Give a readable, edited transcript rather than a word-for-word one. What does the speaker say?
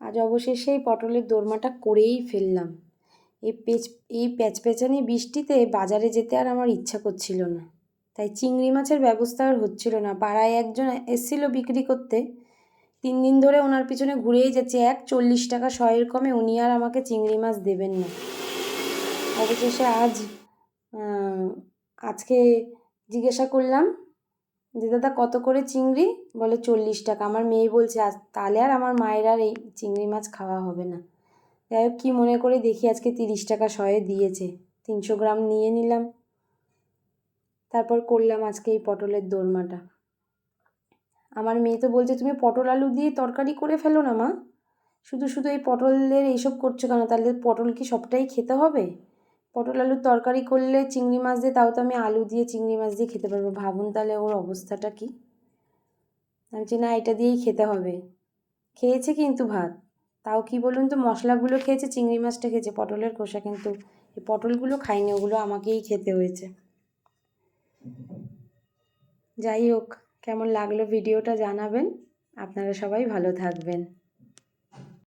আজ অবশেষে এই পটলের দোরমাটা করেই ফেললাম। এই প্যাচপ্যাচানি বৃষ্টিতে বাজারে যেতে আর আমার ইচ্ছা করছিল না, তাই চিংড়ি মাছের ব্যবস্থা আর হচ্ছিল না। পাড়ায় একজন এসেছিল বিক্রি করতে, 3 দিন ধরে ওনার পিছনে ঘুরেই যাচ্ছে। 40 টাকা শয়ের কমে উনি আর আমাকে চিংড়ি মাছ দেবেন না। অবশেষে আজকে জিজ্ঞাসা করলাম যে দাদা কত করে চিংড়ি? বলে 40 টাকা। আমার মেয়ে বলছে আজ তাহলে আর আমার মায়ের আর এই চিংড়ি মাছ খাওয়া হবে না। যাই হোক, কী মনে করে দেখি আজকে 30 টাকা শয়ে দিয়েছে। 300 গ্রাম নিয়ে নিলাম, তারপর করলাম আজকে এই পটলের দোরমাটা। আমার মেয়ে তো বলছে তুমি পটল আলু দিয়ে তরকারি করে ফেলো না মা, শুধু শুধু এই পটলের এইসব করছো কেন? তাহলে পটল কি সবটাই খেতে হবে? পটল আলুর তরকারি করলে চিংড়ি মাছ দিয়ে, তাও তো আমি আলু দিয়ে চিংড়ি মাছ দিয়ে খেতে পারবো। ভাবুন তাহলে ওর অবস্থাটা কি। আমি বলছি না, এটা দিয়েই খেতে হবে। খেয়েছে কিন্তু ভাত, তাও কি বলুন তো, মশলাগুলো খেয়েছে, চিংড়ি মাছটা খেয়েছে, পটলের খোসা কিন্তু এই পটলগুলো খাইনি, ওগুলো আমাকেই খেতে হয়েছে। যাই হোক, কেমন লাগলো ভিডিওটা জানাবেন। আপনারা সবাই ভালো থাকবেন।